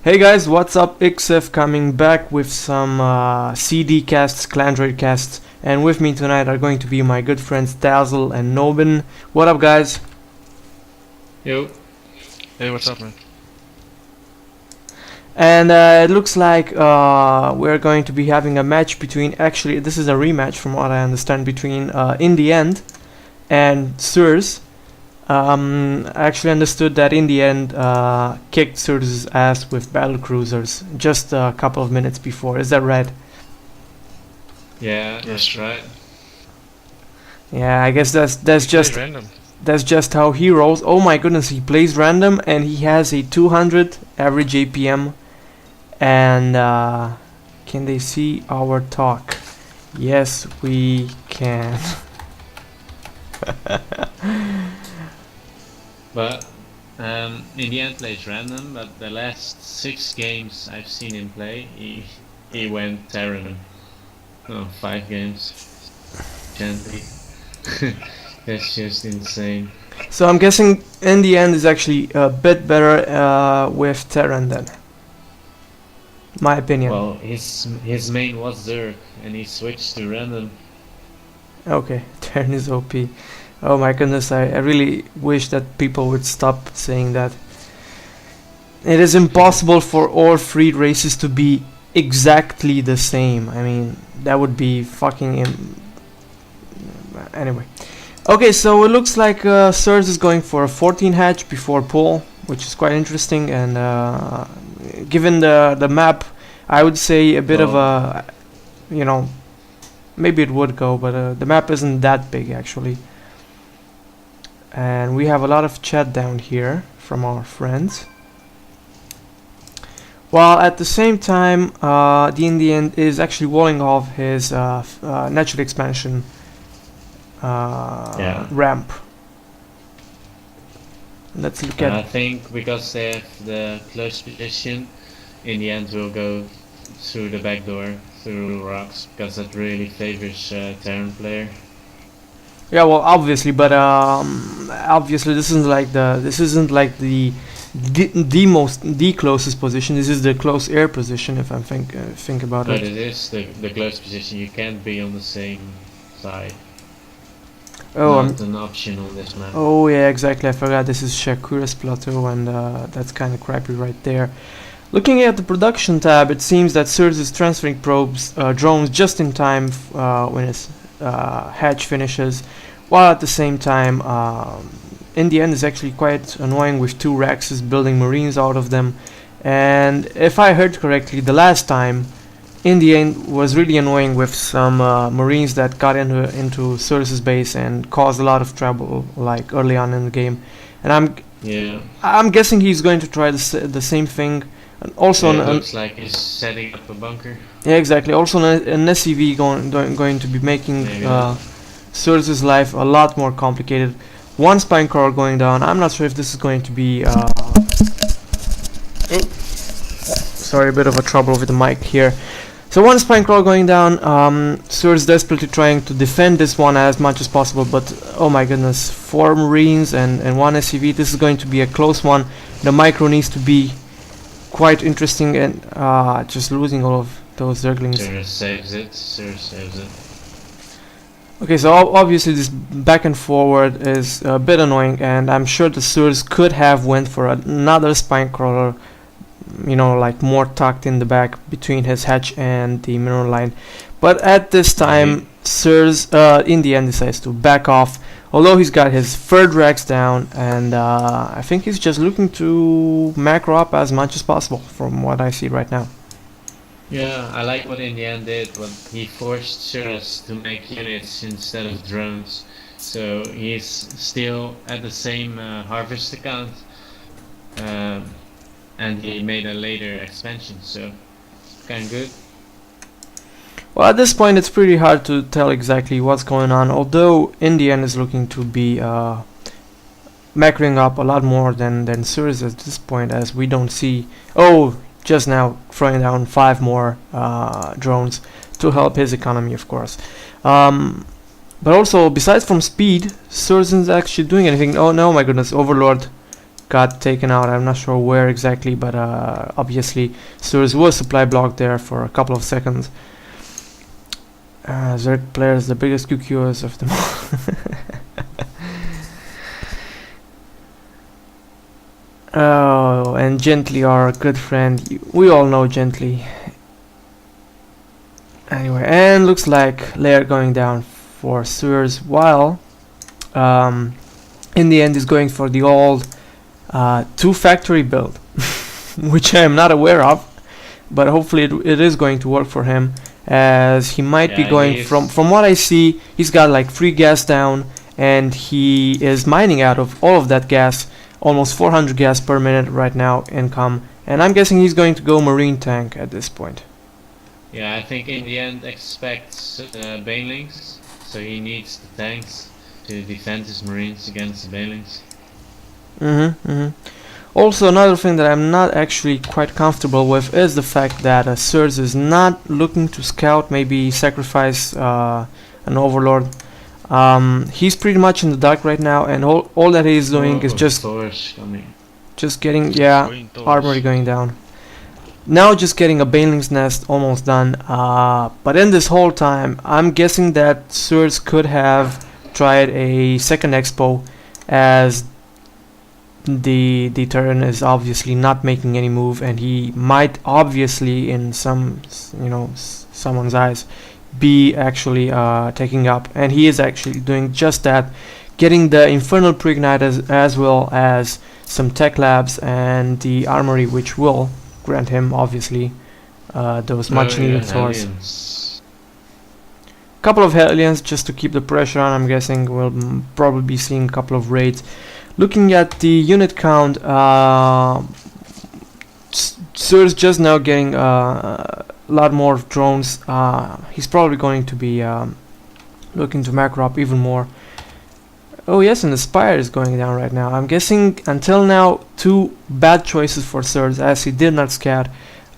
Hey guys, what's up? XF coming back with some CD casts, Clandroid casts, and with me tonight are going to be my good friends Dazzle and Nobin. What up, guys? Yo. Hey, what's up, man? And it looks like we're going to be having a match between, actually this is a rematch from what I understand, between InTheEnd and Sirs. I actually understood that InTheEnd kicked Sirs' ass with battle cruisers just a couple of minutes before. Is that right? Yeah, that's right. Yeah, I guess that's just random. That's just how he rolls. Oh my goodness, he plays random and he has a 200 average APM. And can they see our talk? Yes, we can. But InTheEnd plays random, but the last 6 games I've seen him play, he went Terran. Oh, 5 games. Gently. That's just insane. So I'm guessing InTheEnd is actually a bit better with Terran then. My opinion. Well, his main was Zerg, and he switched to random. Okay, Terran is OP. Oh my goodness, I really wish that people would stop saying that. It is impossible for all three races to be exactly the same. I mean, that would be fucking anyway. Okay, so it looks like Sirs is going for a 14 hatch before pull, which is quite interesting, and given the map, I would say a bit of a, you know, maybe it would go, but the map isn't that big actually. And we have a lot of chat down here from our friends. While at the same time, the InTheEnd is actually walling off his natural expansion ramp. Let's look at. I think because they have the close position, InTheEnd will go through the back door, through rocks, because that really favors Terran player. Yeah, well, obviously, but obviously this isn't like the closest position. This is the close air position, if I think about it. But it is the close position. You can't be on the same side. Oh, not an option on this map. Oh yeah, exactly. I forgot this is Shakura's plateau, and that's kind of crappy right there. Looking at the production tab, it seems that Sirs is transferring drones just in time when his hatch finishes, while at the same time InTheEnd is actually quite annoying with 2 Rexes building marines out of them. And if I heard correctly, the last time InTheEnd was really annoying with some marines that got into Sirs' base and caused a lot of trouble, like early on in the game. And I'm guessing he's going to try the same thing. And also, it looks like he's setting up a bunker. Yeah, exactly. Also, an SCV going to be making Sirs' life a lot more complicated. 1 spine crawler going down. I'm not sure if this is going to be. Sorry, a bit of a trouble with the mic here. So 1 spine crawler going down. Sirs desperately trying to defend this one as much as possible, but oh my goodness, 4 marines and 1 SCV. This is going to be a close one. The micro needs to be quite interesting, and just losing all of those Zerglings. Sirs saves it. Okay, so obviously this back and forward is a bit annoying, and I'm sure the Sirs could have went for another spine crawler, you know, like more tucked in the back between his hatch and the mineral line. But at this time, Sirs InTheEnd decides to back off, although he's got his 3rd Rex down, and I think he's just looking to macro up as much as possible from what I see right now. Yeah, I like what InTheEnd did, but he forced Sirs to make units instead of drones, so he's still at the same harvest account, and he made a later expansion, so kinda good. Well, at this point it's pretty hard to tell exactly what's going on, although InTheEnd is looking to be macroing up a lot more than Sirs at this point, as we don't see. Oh, just now throwing down 5 more drones to help his economy, of course. But also, besides from speed, Sirs isn't actually doing anything. Oh no, my goodness, Overlord got taken out. I'm not sure where exactly, but obviously Surs was supply blocked there for a couple of seconds. Zerg players, the biggest QQs of them all. Oh, and Gently, our good friend. We all know Gently. Anyway, and looks like layer going down for Surs, while InTheEnd is going for the old 2-factory build, which I am not aware of, but hopefully it is going to work for him, as he might be going from what I see, he's got like free gas down, and he is mining out of all of that gas, almost 400 gas per minute right now income, and I'm guessing he's going to go marine tank at this point. Yeah, I think InTheEnd expects banelings, so he needs the tanks to defend his marines against the banelings. Also, another thing that I'm not actually quite comfortable with is the fact that Surs is not looking to scout, maybe sacrifice an overlord. He's pretty much in the dark right now, and all that he's doing is just getting armory going down. Now just getting a baneling's nest almost done, but in this whole time I'm guessing that Surs could have tried a second expo, as the Terran is obviously not making any move, and he might obviously in someone's eyes be actually taking up, and he is actually doing just that, getting the Infernal Pre-Ignite as well as some tech labs and the armory, which will grant him obviously those much needed swords. Couple of Hellions just to keep the pressure on. I'm guessing we'll probably be seeing a couple of raids. Looking at the unit count, Surs just now getting a lot more drones. He's probably going to be looking to macro up even more. Oh yes, and the Spire is going down right now. I'm guessing until now 2 bad choices for Surs, as he did not scout,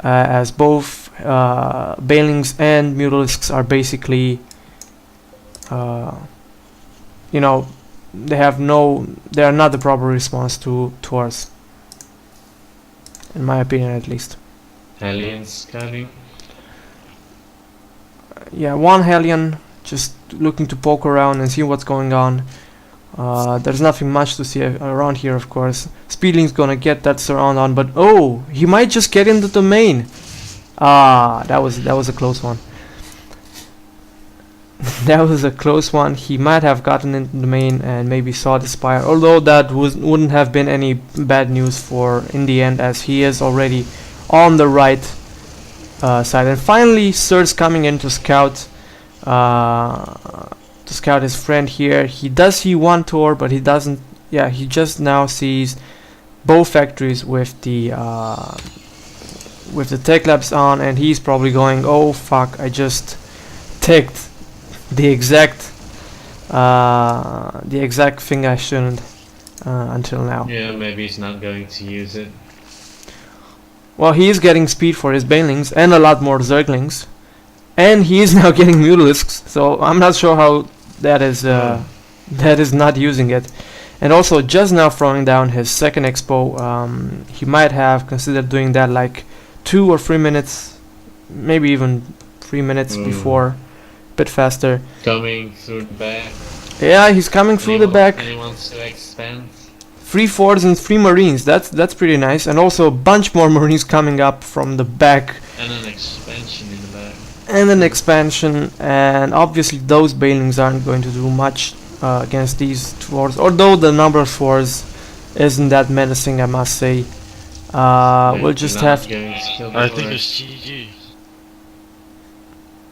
as both Banelings and Mutalisks are basically they are not the proper response to Taurs, in my opinion at least. Hellions scouting. Yeah, one Hellion just looking to poke around and see what's going on. There's nothing much to see around here, of course. Speedling's gonna get that surround on, but oh, he might just get into the main. That was a close one. That was a close one. He might have gotten into the main and maybe saw the Spire, although that wouldn't have been any bad news for InTheEnd, as he is already on the right side. And finally, Surs coming in to scout his friend here. He does see one Tor, but he doesn't. Yeah, he just now sees both factories with the tech labs on, and he's probably going, "Oh fuck! I just ticked the exact thing I shouldn't until now." Yeah, maybe he's not going to use it. Well, he is getting speed for his Banelings and a lot more Zerglings, and he is now getting Mutalisks. So I'm not sure how that is not using it. And also just now throwing down his second expo. He might have considered doing that like 2 or 3 minutes, maybe even 3 minutes before. Bit faster. Coming through the back. Yeah, he's coming through the back. And he wants to expand. 3 Fords and 3 Marines. That's pretty nice. And also a bunch more Marines coming up from the back. And an expansion in the back. And an expansion. And obviously those Banelings aren't going to do much against these Fords. Although the number of Fords isn't that menacing, I must say. We'll just have... I think it's GG.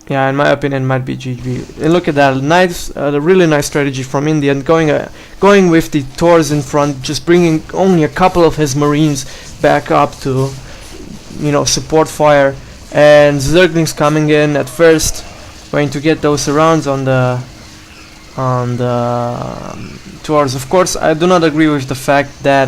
Yeah, in my opinion, it might be GG. And look at that, nice, really nice strategy from InTheEnd, going with the Taurs in front, just bringing only a couple of his Marines back up to, support fire, and Zerglings coming in at first, going to get those surrounds on the Taurs. Of course, I do not agree with the fact that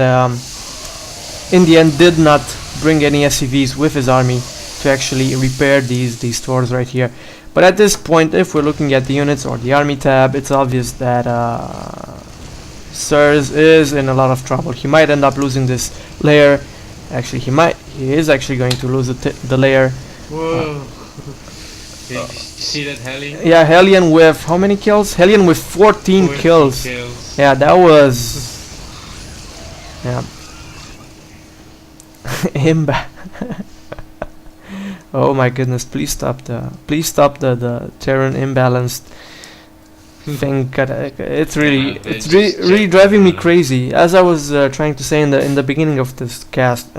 InTheEnd did not bring any SCVs with his army to actually repair these Taurs right here. But at this point, if we're looking at the units or the army tab, it's obvious that Sirs is in a lot of trouble. He might end up losing this layer. Actually, he is actually going to lose the layer. Whoa! Did you see that Hellion? Yeah, Hellion with how many kills? Hellion with 14 kills. Yeah, that was... Yeah. Oh my goodness, please stop the Terran imbalanced thing. It's really driving me crazy. As I was trying to say in the beginning of this cast,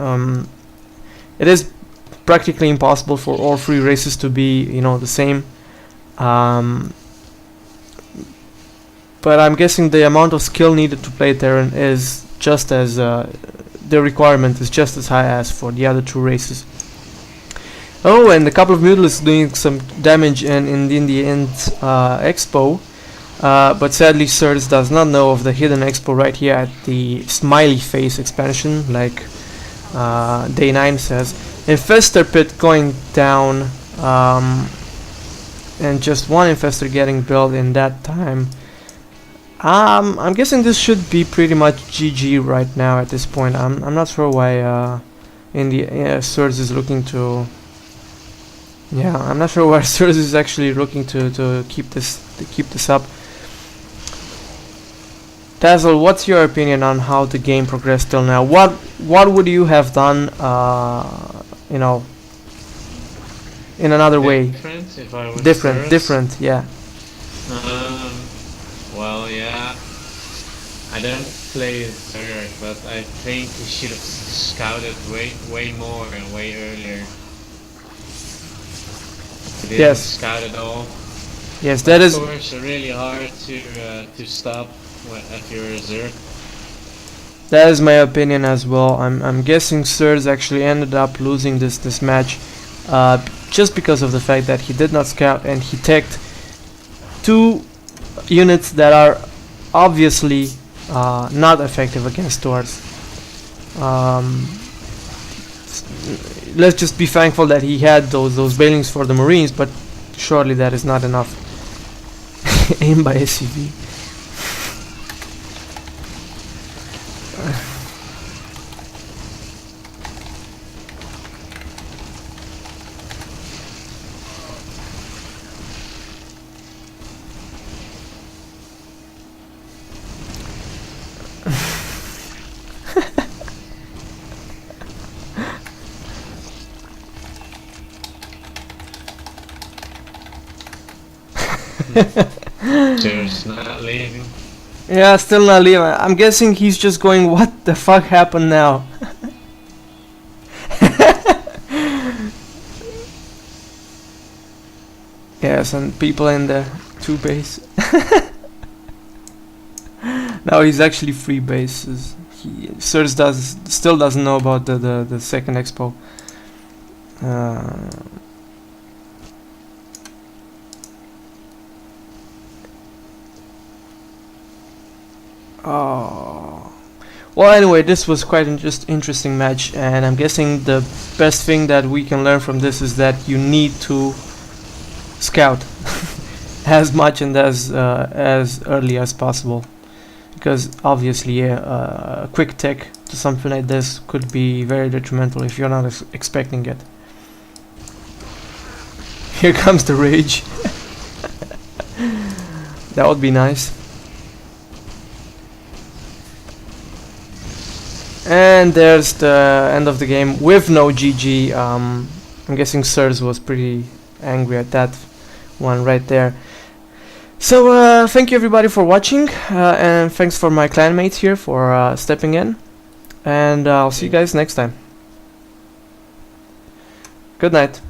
it is practically impossible for all three races to be, you know, the same. But I'm guessing the amount of skill needed to play Terran is just as the requirement is just as high as for the other two races. Oh, and a couple of Mutalists doing some damage in the end expo, but sadly Sirs does not know of the hidden expo right here at the smiley face expansion, like Day 9 says. Infestor pit going down, and just one infestor getting built in that time. I'm guessing this should be pretty much GG right now at this point. I'm not sure why Sirs is looking to... Yeah, I'm not sure why Sirs is actually looking to keep this up. Dazzle, what's your opinion on how the game progressed till now? What would you have done, you know, in another way? If I was Different, yeah. Well, yeah. I don't play Zerg, but I think we should have scouted way more and way earlier. We didn't scout at all. Yes, that is. Of course, really hard to stop at your Zerg. That is my opinion as well. I'm guessing Sirs actually ended up losing this match, just because of the fact that he did not scout and he teched two units that are obviously not effective against Dwarves. Let's just be thankful that he had those bailings for the Marines, but surely that is not enough. Aim by SCV. Just not leaving. Yeah, still not leaving. I'm guessing he's just going, what the fuck happened now? Yes, and people in the 2 base. Now he's actually 3 bases. Sirs still doesn't know about the second expo. Oh. Well, anyway, this was quite an interesting match, and I'm guessing the best thing that we can learn from this is that you need to scout as much and as early as possible, because obviously a quick tech to something like this could be very detrimental if you're not expecting it. Here comes the rage. That would be nice. And there's the end of the game with no GG. I'm guessing Sirs was pretty angry at that one right there. So thank you everybody for watching, and thanks for my clanmates here for stepping in, and I'll see you guys next time. Good night.